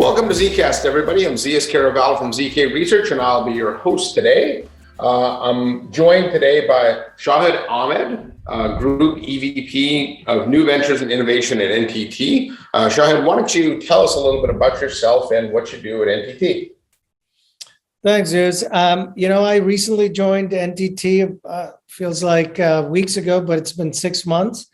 Welcome to ZKast, everybody. I'm Zias Caraval from ZK Research, and I'll be your host today. I'm joined today by Shahid Ahmed, Group EVP of New Ventures and Innovation at NTT. Shahid, why don't you tell us a little bit about yourself and what you do at NTT? Thanks, Zeus. I recently joined NTT, feels like weeks ago, but it's been 6 months.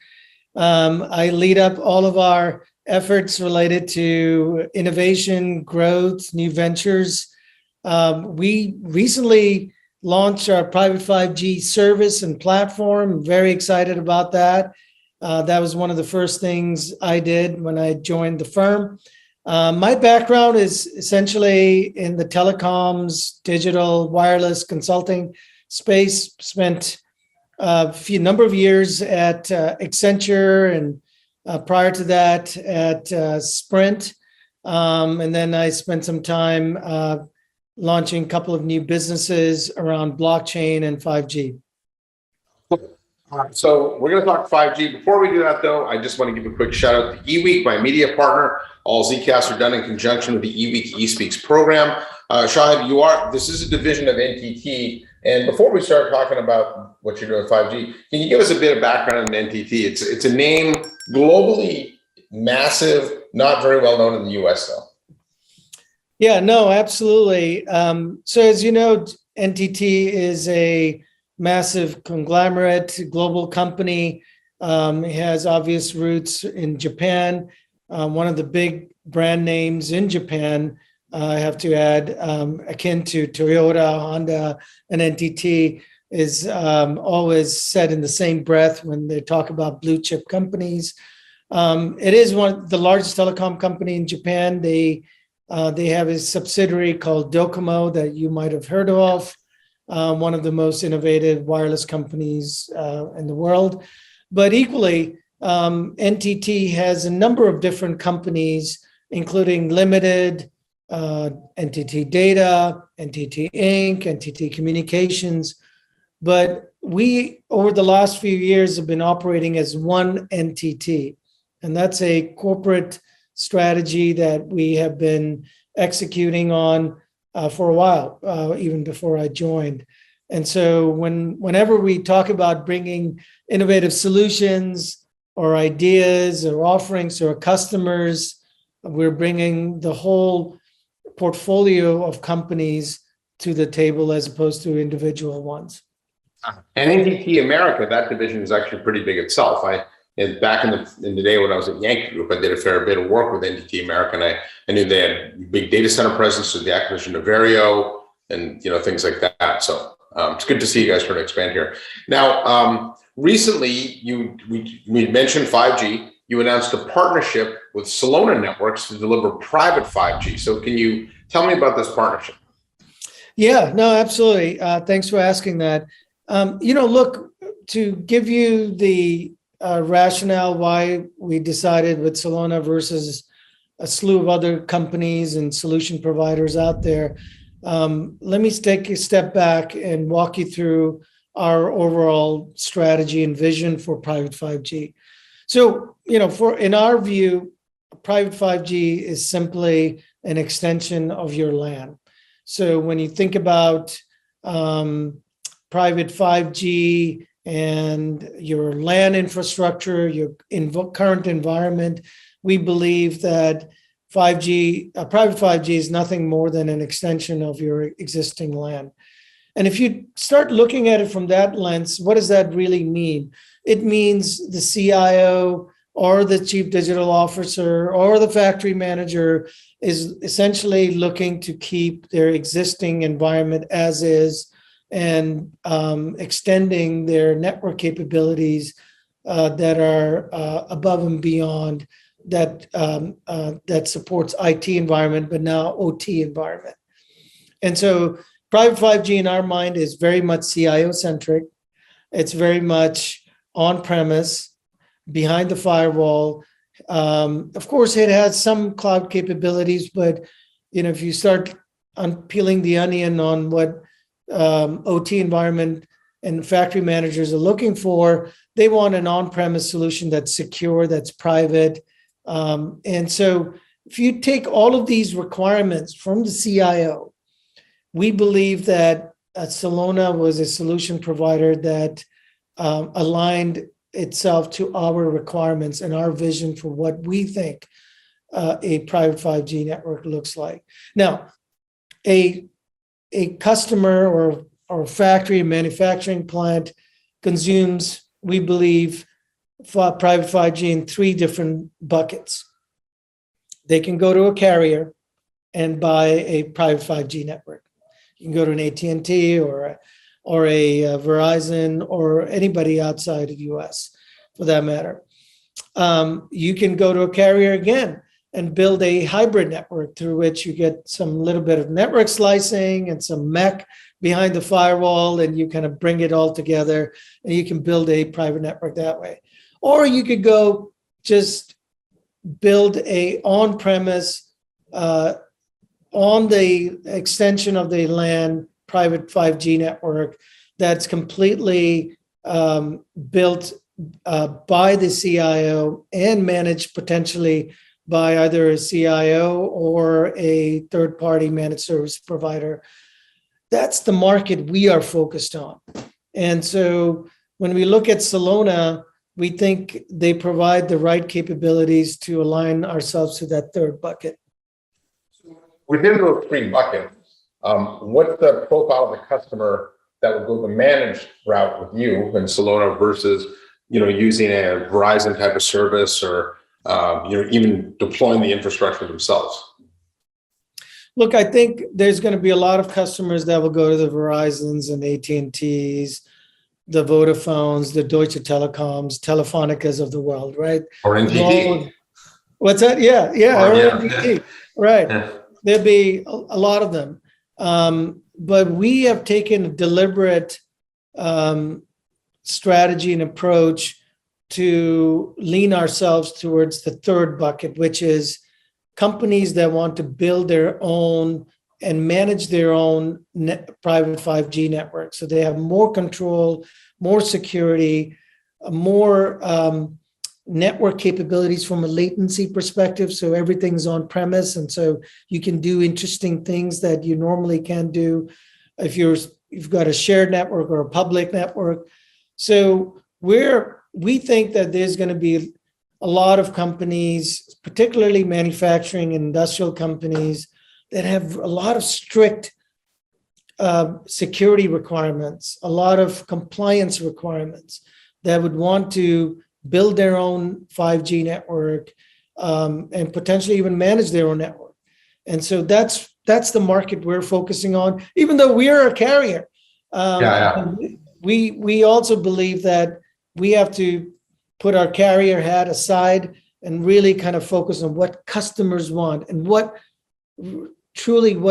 I lead up all of our efforts related to innovation, growth, new ventures. We recently launched our private 5G service and platform. I'm very excited about that. That was one of the first things I did when I joined the firm. My background is essentially in the telecoms, digital, wireless consulting space. Spent a number of years at Accenture and prior to that at Sprint. And then I spent some time launching a couple of new businesses around blockchain and 5G. So we're going to talk 5G. Before we do that, though, I just want to give a quick shout out to eWeek, my media partner. All Zcasts are done in conjunction with the eWeek eSpeaks program. Shahid, this is a division of NTT. And before we start talking about what you're doing with 5G, can you give us a bit of background on NTT? It's a name globally massive, not very well known in the US, though. Yeah, no, absolutely. So as you know, NTT is a massive conglomerate, global company. It has obvious roots in Japan. One of the big brand names in Japan, I have to add, akin to Toyota, Honda, and NTT, is always said in the same breath when they talk about blue chip companies. It is one of the largest telecom company in Japan. They have a subsidiary called Docomo that you might have heard of, one of the most innovative wireless companies in the world. But equally, NTT has a number of different companies, including Limited, NTT Data, NTT Inc., NTT Communications. But we, over the last few years, have been operating as one NTT. And that's a corporate strategy that we have been executing on for a while, even before I joined. And so whenever we talk about bringing innovative solutions or ideas or offerings to our customers, we're bringing the whole portfolio of companies to the table as opposed to individual ones. And NTT America, that division is actually pretty big itself. Back in the day when I was at Yankee Group, I did a fair bit of work with NTT America, and I knew they had big data center presence with the acquisition of Vario and things like that. So it's good to see you guys trying to expand here. Now, recently we mentioned 5G. You announced a partnership with Celona Networks to deliver private 5G. So can you tell me about this partnership? Yeah, no, absolutely. Thanks for asking that. Look, to give you the rationale why we decided with Solona versus a slew of other companies and solution providers out there, let me take a step back and walk you through our overall strategy and vision for private 5G. So, in our view, private 5G is simply an extension of your LAN. So when you think about private 5G and your LAN infrastructure, your current environment, we believe that private 5G is nothing more than an extension of your existing LAN. And if you start looking at it from that lens, what does that really mean? It means the CIO or the chief digital officer or the factory manager is essentially looking to keep their existing environment as is and extending their network capabilities that are above and beyond that supports IT environment, but now OT environment. And so private 5G in our mind is very much CIO centric. It's very much on-premise, behind the firewall. Of course, it has some cloud capabilities, but if you start peeling the onion on what OT environment and factory managers are looking for, they want an on-premise solution that's secure, that's private. And so if you take all of these requirements from the CIO, we believe that Celona was a solution provider that aligned itself to our requirements and our vision for what we think a private 5G network looks like. Now, a customer or factory, manufacturing plant consumes, we believe, private 5G in 3 different buckets. They can go to a carrier and buy a private 5G network. You can go to an AT&T or a Verizon or anybody outside of the US for that matter. You can go to a carrier again and build a hybrid network through which you get some little bit of network slicing and some MEC behind the firewall, and you kind of bring it all together and you can build a private network that way. Or you could go just build a on-premise on the extension of the LAN private 5G network that's completely built by the CIO and managed potentially by either a CIO or a third-party managed service provider. That's the market we are focused on. And so when we look at Celona, we think they provide the right capabilities to align ourselves to that third bucket. Within those 3 buckets, what's the profile of the customer that would go the managed route with you in Celona versus, using a Verizon type of service or, even deploying the infrastructure themselves? Look, I think there's going to be a lot of customers that will go to the Verizons and AT&Ts, the Vodafones, the Deutsche Telecoms, Telefonicas of the world, right? Or NTT. What's that? Yeah, or NTT, right. Yeah. There'll be a lot of them. But we have taken a deliberate strategy and approach to lean ourselves towards the third bucket, which is companies that want to build their own and manage their own private 5G network. So they have more control, more security, more network capabilities from a latency perspective. So everything's on premise. And so you can do interesting things that you normally can't do if you've got a shared network or a public network. So we think that there's going to be a lot of companies, particularly manufacturing and industrial companies, that have a lot of strict security requirements, a lot of compliance requirements that would want to build their own 5G network and potentially even manage their own network. And so that's the market we're focusing on, even though we are a carrier. We also believe that we have to put our carrier hat aside and really kind of focus on what customers want and what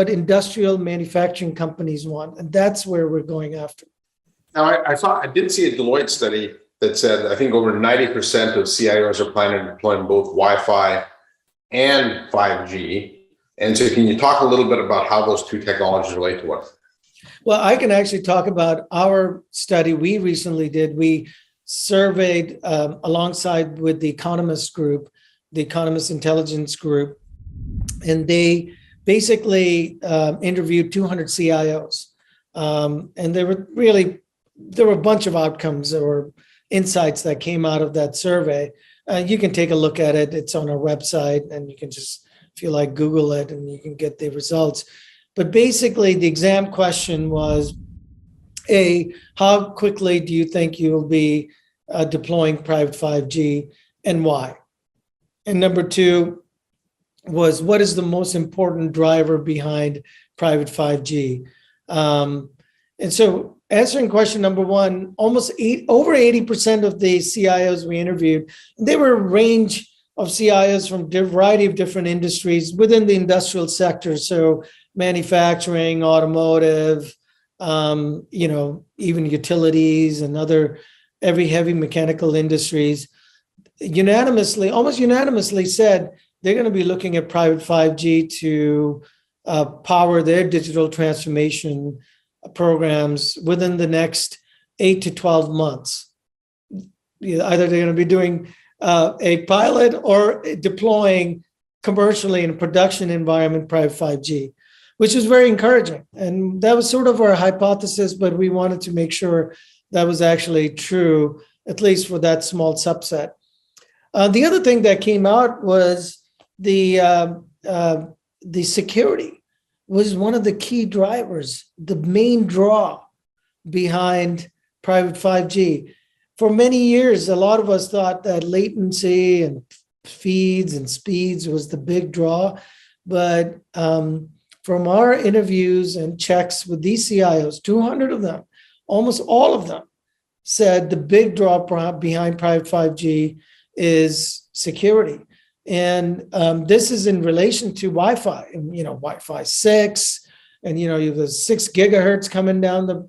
industrial manufacturing companies want. And that's where we're going after. Now, I did see a Deloitte study that said, I think over 90% of CIOs are planning on deploying both Wi-Fi and 5G. And so can you talk a little bit about how those 2 technologies relate to us? Well, I can actually talk about our study we recently did. We surveyed alongside with the Economist Group, the Economist Intelligence Group, and they basically interviewed 200 CIOs. And there were a bunch of outcomes or insights that came out of that survey. You can take a look at it. It's on our website, and you can just, if you like, Google it, and you can get the results. But basically, the exam question was, how quickly do you think you'll be deploying private 5G and why? And number 2 was, what is the most important driver behind private 5G? And so answering question number 1, over 80% of the CIOs we interviewed, they were a range of CIOs from a variety of different industries within the industrial sector. So manufacturing, automotive, even utilities and every heavy mechanical industries, almost unanimously said they're going to be looking at private 5G to power their digital transformation programs within the next 8 to 12 months. Either they're going to be doing a pilot or deploying commercially in a production environment private 5G, which is very encouraging. And that was sort of our hypothesis, but we wanted to make sure that was actually true, at least for that small subset. The other thing that came out was the security was one of the key drivers, the main draw behind private 5G. For many years, a lot of us thought that latency and feeds and speeds was the big draw. But from our interviews and checks with these CIOs, 200 of them, almost all of them said the big draw behind private 5G is security. And this is in relation to Wi-Fi, and, Wi-Fi 6, and, you have the 6 gigahertz coming down the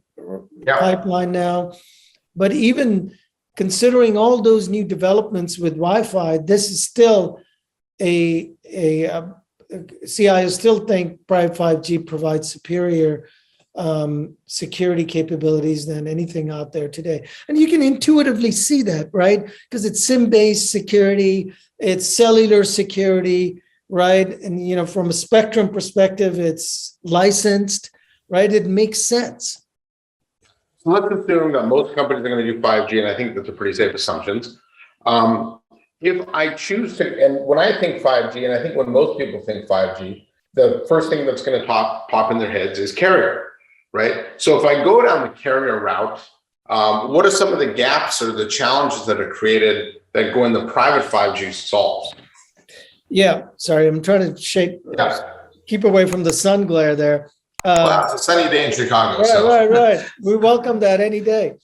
pipeline now. But even considering all those new developments with Wi-Fi, this is still CIOs still think private 5G provides superior security capabilities than anything out there today. And you can intuitively see that, right? Because it's SIM-based security, it's cellular security, right? And, from a spectrum perspective, it's licensed, right? It makes sense. So let's assume that most companies are going to do 5G, and I think that's a pretty safe assumptions. If I choose to, and when I think 5G, and I think when most people think 5G, the first thing that's going to pop in their heads is carrier, right? So if I go down the carrier route, what are some of the gaps or the challenges that are created that going the private 5G solves? Yeah, sorry, I'm trying to keep away from the sun glare there. Well, it's a sunny day in Chicago. Right. We welcome that any day.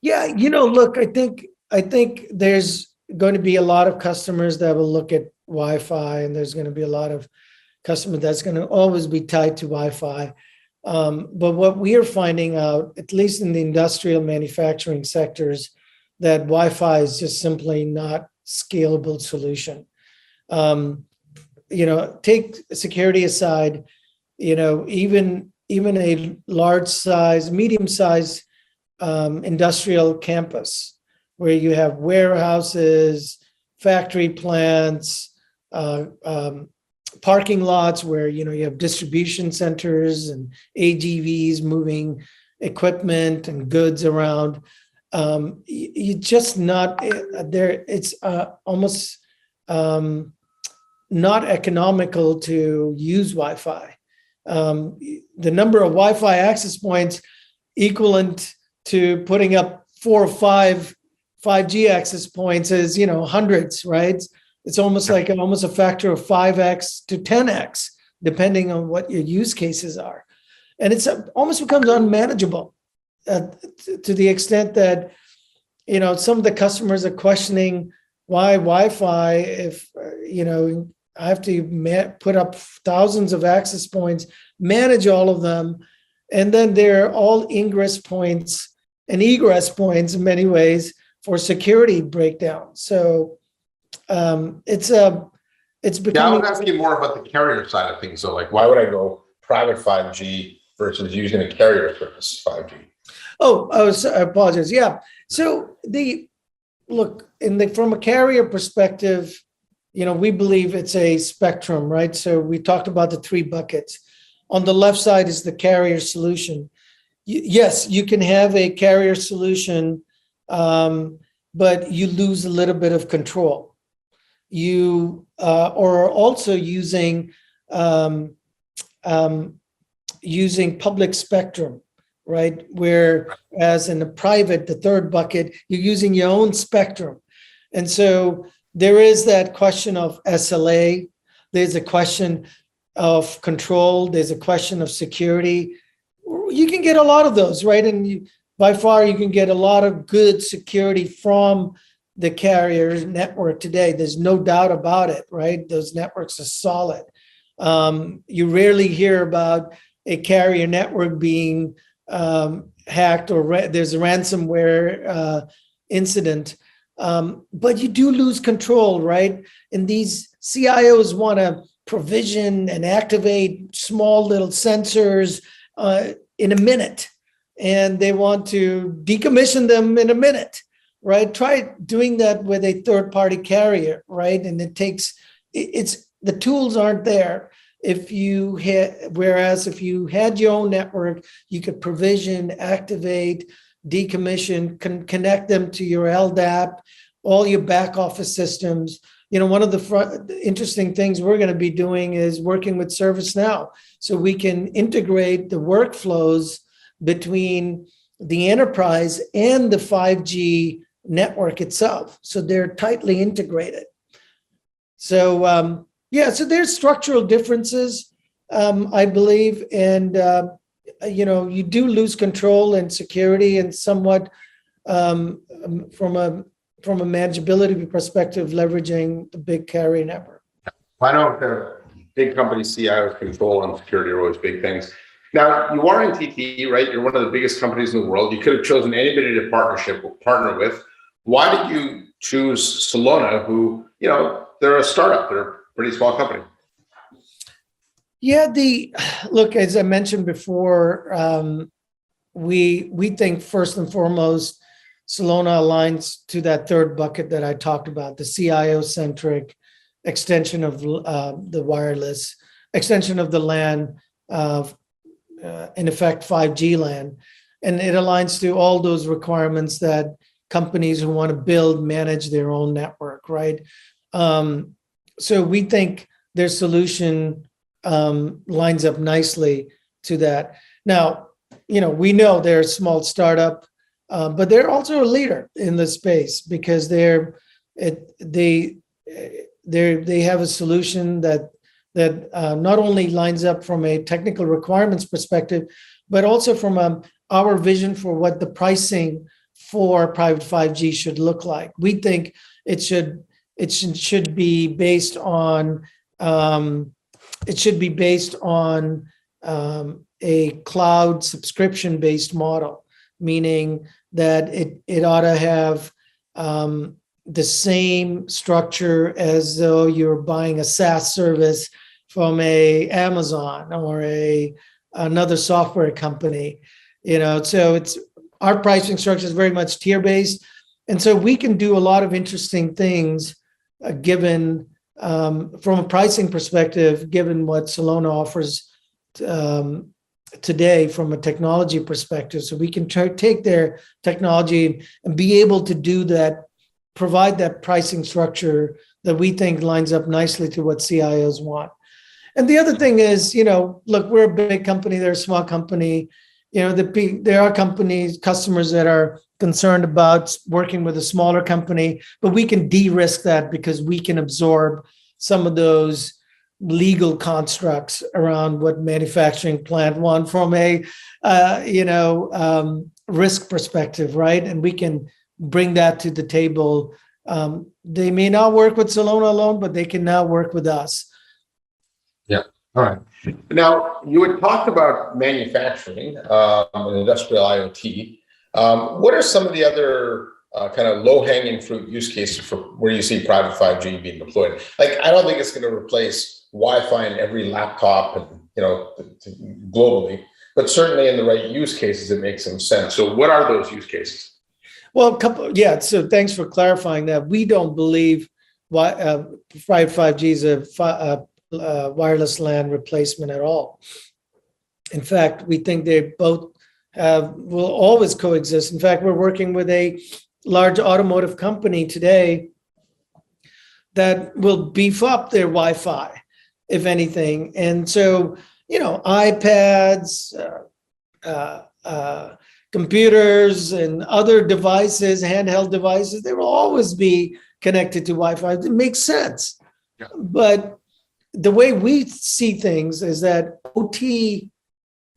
Look, I think there's going to be a lot of customers that will look at Wi-Fi, and there's going to be a lot of customers that's going to always be tied to Wi-Fi. But what we are finding out, at least in the industrial manufacturing sectors, that Wi-Fi is just simply not scalable solution. Take security aside, even a large size, medium size industrial campus where you have warehouses, factory plants, parking lots where, you have distribution centers and AGVs moving equipment and goods around. You just not there. It's almost not economical to use Wi-Fi. The number of Wi-Fi access points equivalent to putting up 4 or 5 5G access points is, hundreds, right? It's almost like almost a factor of 5x to 10x, depending on what your use cases are. And it's almost becomes unmanageable to the extent that, some of the customers are questioning why Wi-Fi if, I have to put up thousands of access points, manage all of them, and then they're all ingress points and egress points in many ways for security breakdown. So it's becoming. Yeah, I would ask you more about the carrier side of things. So, like, why would I go private 5G versus using a carrier service 5G? I apologize. Yeah. So from a carrier perspective, we believe it's a spectrum, right? So we talked about the 3 buckets. On the left side is the carrier solution. Yes, you can have a carrier solution, but you lose a little bit of control. You are also using public spectrum, right? Whereas in the private, the 3rd bucket, you're using your own spectrum. And so there is that question of SLA. There's a question of control. There's a question of security. You can get a lot of those, right? And by far, you can get a lot of good security from the carrier network today. There's no doubt about it, right? Those networks are solid. You rarely hear about a carrier network being hacked or there's a ransomware incident. But you do lose control, right? And these CIOs want to provision and activate small little sensors in a minute, and they want to decommission them in a minute, right? Try doing that with a third-party carrier, right? And it's the tools aren't there. Whereas if you had your own network, you could provision, activate, decommission, connect them to your LDAP, all your back office systems. One of the interesting things we're going to be doing is working with ServiceNow, so we can integrate the workflows between the enterprise and the 5G network itself. So they're tightly integrated. So so there's structural differences, I believe, and you do lose control and security, and somewhat from a manageability perspective, leveraging the big carrier network. I know the big company CIO's control and security are always big things. Now, you are NTT, right? You're one of the biggest companies in the world. You could have chosen anybody to partner with. Why did you choose Celona, who, they're a startup, they're a pretty small company? Yeah, look, as I mentioned before, we think first and foremost, Solona aligns to that third bucket that I talked about, the CIO-centric extension of the wireless, extension of the LAN, in effect 5G LAN. And it aligns to all those requirements that companies who want to build, manage their own network, right? So we think their solution lines up nicely to that. Now, we know they're a small startup, but they're also a leader in the space because they have a solution that not only lines up from a technical requirements perspective, but also from our vision for what the pricing for private 5G should look like. We think it should be based on a cloud subscription based model, meaning that it ought to have the same structure as though you're buying a SaaS service from a Amazon or another software company. So it's our pricing structure is very much tier based, and so we can do a lot of interesting things given from a pricing perspective, given what Solona offers today from a technology perspective. So we can take their technology and be able to do that, provide that pricing structure that we think lines up nicely to what CIOs want. And the other thing is, look, we're a big company, they're a small company. There are customers that are concerned about working with a smaller company, but we can de-risk that because we can absorb some of those legal constructs around what manufacturing plant want from a risk perspective, right? And we can bring that to the table. They may not work with Celona alone, but they can now work with us. Yeah. All right. Now, you had talked about manufacturing and industrial IoT. What are some of the other kind of low-hanging fruit use cases for where you see private 5G being deployed? Like, I don't think it's going to replace Wi-Fi in every laptop, and globally, but certainly in the right use cases, it makes some sense. So, what are those use cases? Well, so thanks for clarifying that. We don't believe private 5G is a wireless LAN replacement at all. In fact, we think they both will always coexist. In fact, we're working with a large automotive company today that will beef up their Wi-Fi, if anything. And so, iPads, computers, and other devices, handheld devices, they will always be connected to Wi-Fi. It makes sense. Yeah. But the way we see things is that OT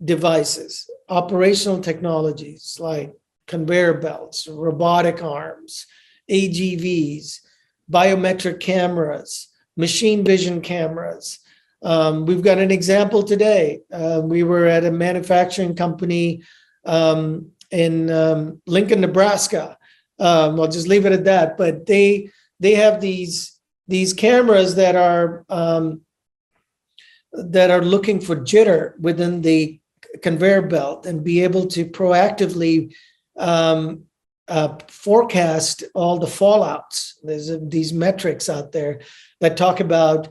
devices, operational technologies like conveyor belts, robotic arms, AGVs, biometric cameras, machine vision cameras. We've got an example today. We were at a manufacturing company in Lincoln, Nebraska. I'll just leave it at that. But they have these cameras that are looking for jitter within the conveyor belt and be able to proactively forecast all the fallouts. There's these metrics out there that talk about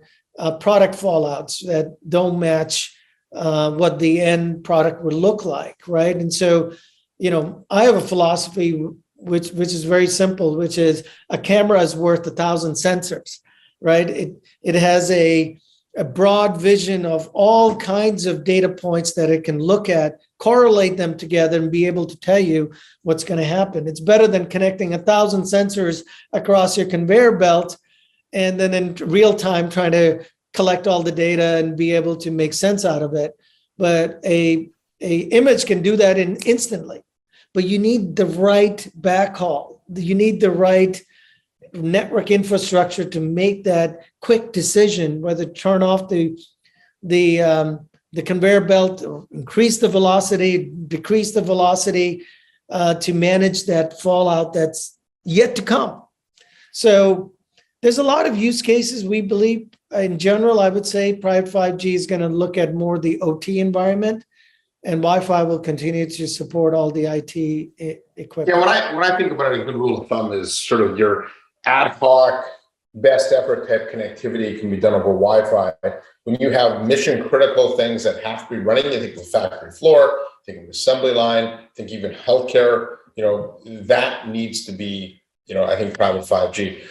product fallouts that don't match what the end product would look like, right? And so, I have a philosophy which is very simple, which is a camera is worth 1,000 sensors, right? It has a broad vision of all kinds of data points that it can look at, correlate them together, and be able to tell you what's going to happen. It's better than connecting 1,000 sensors across your conveyor belt and then in real time trying to collect all the data and be able to make sense out of it. But a image can do that instantly. But you need the right backhaul. You need the right network infrastructure to make that quick decision, whether turn off the conveyor belt, or increase the velocity, decrease the velocity, to manage that fallout that's yet to come. So there's a lot of use cases. We believe, in general, I would say private 5G is going to look at more the OT environment, and Wi-Fi will continue to support all the IT equipment. Yeah, when I think about it, a good rule of thumb is sort of your ad hoc, best effort type connectivity can be done over Wi-Fi. When you have mission critical things that have to be running, you think of the factory floor, think of the assembly line, think even healthcare, that needs to be, I think private 5G.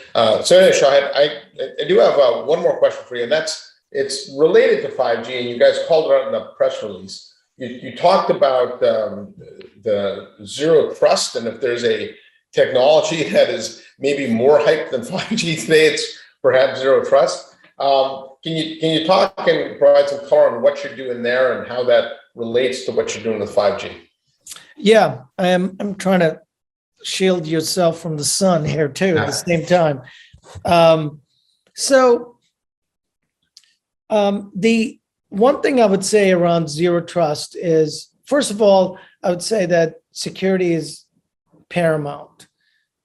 So anyway, Shahid, I do have one more question for you, and it's related to 5G, and you guys called it out in the press release. You talked about the zero trust, and if there's a technology that is maybe more hyped than 5G today, it's perhaps zero trust. Can you talk and provide some color on what you're doing there and how that relates to what you're doing with 5G? Yeah, I'm trying to shield yourself from the sun here too at the same time. The one thing I would say around zero trust is, first of all, I would say that security is paramount.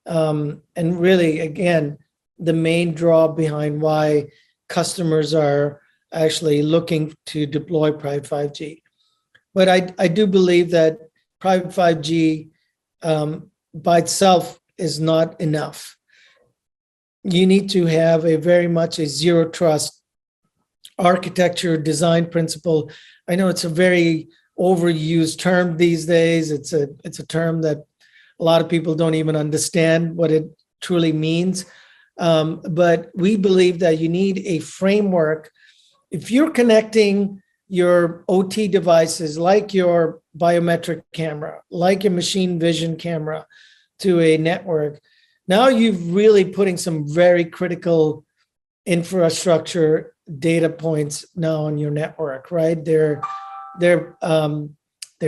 And really, again, the main draw behind why customers are actually looking to deploy private 5G. But I do believe that private 5G by itself is not enough. You need to have very much a zero trust architecture design principle. I know it's a very overused term these days. It's a term that a lot of people don't even understand what it truly means. But we believe that you need a framework. If you're connecting your OT devices, like your biometric camera, like your machine vision camera, to a network, now you've really putting some very critical infrastructure data points now on your network, right? There's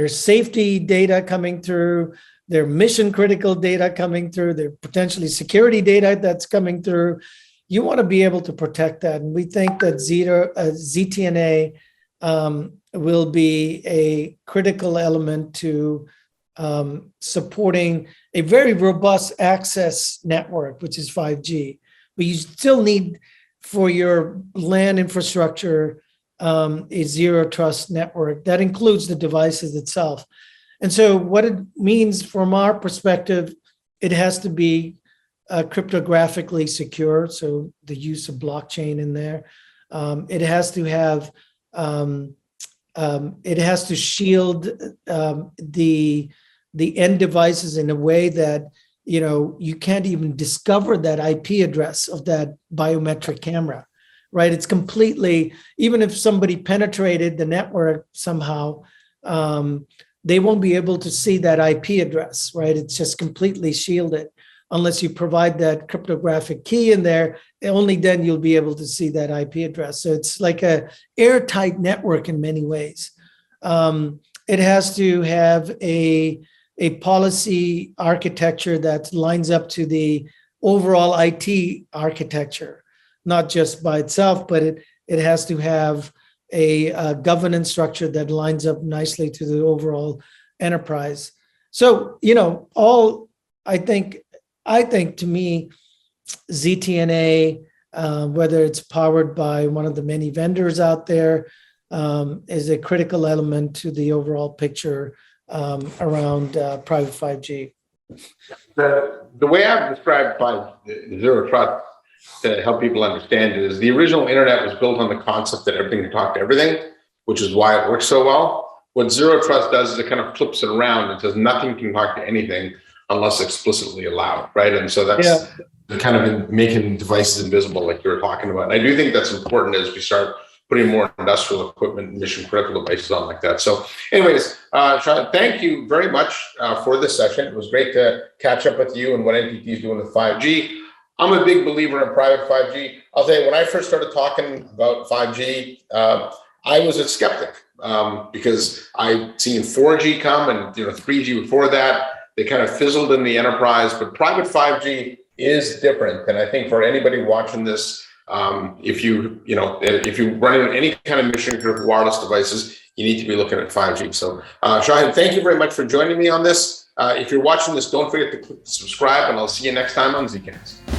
safety data coming through, their mission critical data coming through, their potentially security data that's coming through. You want to be able to protect that. And we think that ZTNA will be a critical element to supporting a very robust access network, which is 5G. But you still need, for your LAN infrastructure, a zero trust network that includes the devices itself. And so what it means from our perspective, it has to be cryptographically secure. So the use of blockchain in there. It has to have, it has to shield the end devices in a way that you can't even discover that IP address of that biometric camera, right? It's completely, even if somebody penetrated the network somehow, they won't be able to see that IP address, right? It's just completely shielded unless you provide that cryptographic key in there. Only then you'll be able to see that IP address. So it's like a airtight network in many ways. It has to have a policy architecture that lines up to the overall IT architecture, not just by itself, but it has to have a governance structure that lines up nicely to the overall enterprise. So, I think to me, ZTNA, whether it's powered by one of the many vendors out there, is a critical element to the overall picture around private 5G. The way I've described zero trust to help people understand it is the original internet was built on the concept that everything can talk to everything, which is why it works so well. What zero trust does is it kind of flips it around and says nothing can talk to anything unless explicitly allowed, right? And so that's the kind of making devices invisible, like you were talking about. And I do think that's important as we start putting more industrial equipment and mission critical devices on like that. So anyways, Shahid, thank you very much for this session. It was great to catch up with you and what NTT is doing with 5G. I'm a big believer in private 5G. I'll tell you, when I first started talking about 5G, I was a skeptic because I'd seen 4G come and 3G before that. They kind of fizzled in the enterprise, but private 5G is different. And I think for anybody watching this, if you're running any kind of mission critical wireless devices, you need to be looking at 5G. So Shahid, thank you very much for joining me on this. If you're watching this, don't forget to click subscribe, and I'll see you next time on ZKast.